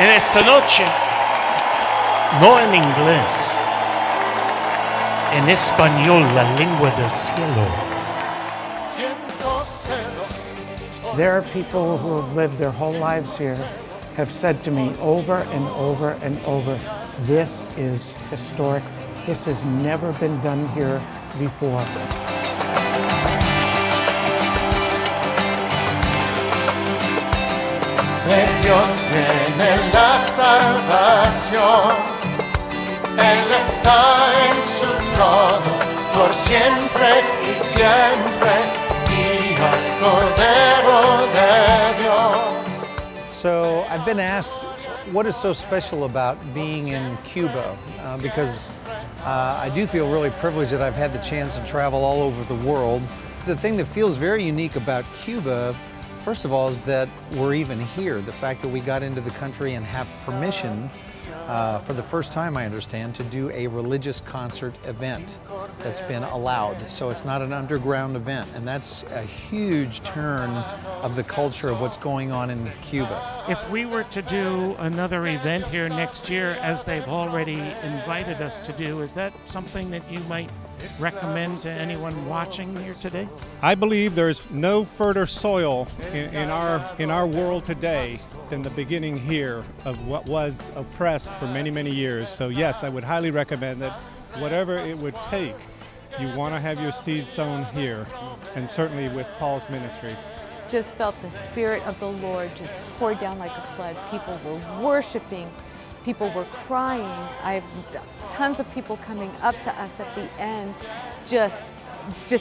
en esta noche, no en inglés, en español, la lengua del cielo. There are people who have lived their whole lives here, have said to me over and over and over, this is historic. This has never been done here before. De Dios viene la salvación, Él está en su trono por siempre y siempre, y al Cordero de Dios. So I've been asked, what is so special about being in Cuba? Because I do feel really privileged that I've had the chance to travel all over the world. The thing that feels very unique about Cuba, first of all, is that we're even here. The fact that we got into the country and have permission for the first time, I understand, to do a religious concert event that's been allowed. So it's not an underground event, and that's a huge turn of the culture of what's going on in Cuba. If we were to do another event here next year, as they've already invited us to do, is that something that you might recommend to anyone watching here today? I believe there's no fertile soil in our world today than the beginning here of what was oppressed for many, many years. So yes, I would highly recommend that whatever it would take, you want to have your seed sown here, and certainly with Paul's ministry. Just felt the Spirit of the Lord just pour down like a flood. People were worshiping. People were crying. I have tons of people coming up to us at the end, just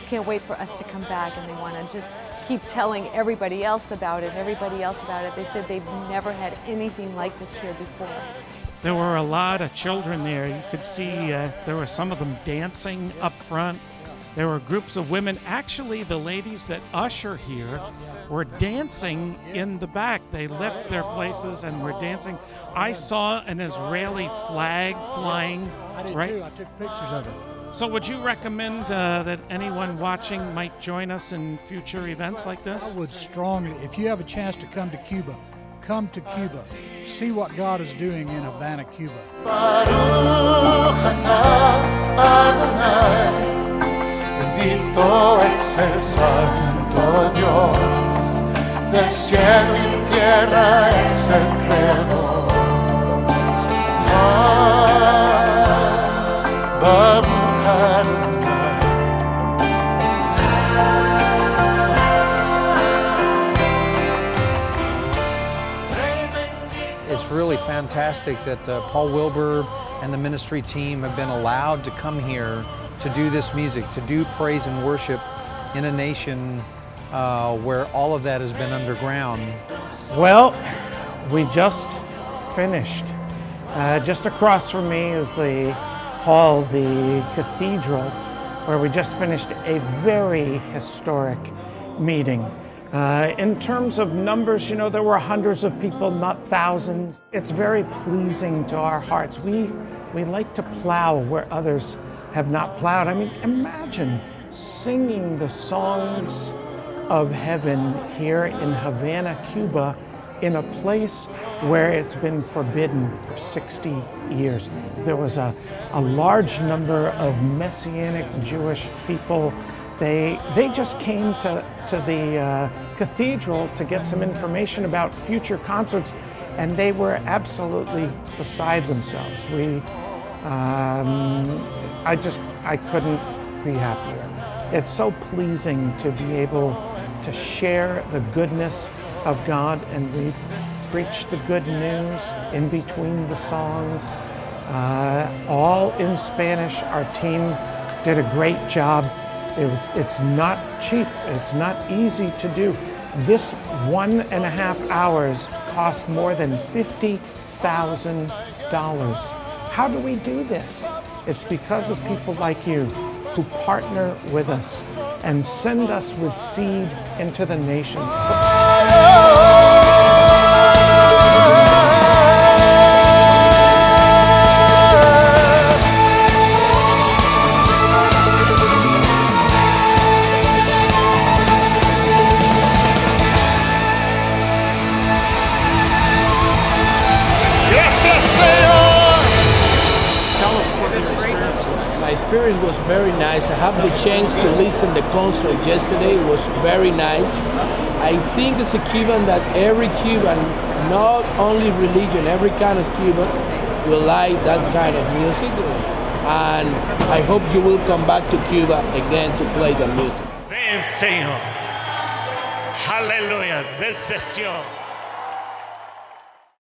can't wait for us to come back, and they want to just keep telling everybody else about it, They said they've never had anything like this here before. There were a lot of children there. You could see there were some of them dancing up front. There were groups of women. Actually, the ladies that usher here were dancing in the back. They left their places and were dancing. I saw an Israeli flag flying. I did right? too. I took pictures of it. So would you recommend that anyone watching might join us in future events like this? I would strongly, if you have a chance to come to Cuba, come to Cuba. See what God is doing in Havana, Cuba. Baruch atah Adonai, bendito es el Santo Dios, del cielo y tierra es el Creador. Baruch It's really fantastic that PaulWilbur and the ministry team have been allowed to come here to do this music, to do praise and worship in a nation where all of that has been underground. Well, we just finished. Just across from me is the hall, the cathedral, where we just finished a very historic meeting. In terms of numbers, you know, there were hundreds of people, not thousands. It's very pleasing to our hearts. We like to plow where others have not plowed. I mean, imagine singing the songs of heaven here in Havana, Cuba, in a place where it's been forbidden for 60 years. There was a large number of Messianic Jewish people. They just came to the cathedral to get some information about future concerts, and they were absolutely beside themselves. I couldn't be happier. It's so pleasing to be able to share the goodness of God, and we preach the good news in between the songs, all in Spanish. Our team did a great job. It's not cheap, it's not easy to do. This 1.5 hours cost more than $50,000. How do we do this? It's because of people like you who partner with us and send us with seed into the nations. experience was very nice. I have the chance to listen to the concert yesterday. It was very nice. I think as a Cuban that every Cuban, not only religion, every kind of Cuban will like that kind of music. And I hope you will come back to Cuba again to play the music. Ven, Señor. Aleluya. Desde Sion.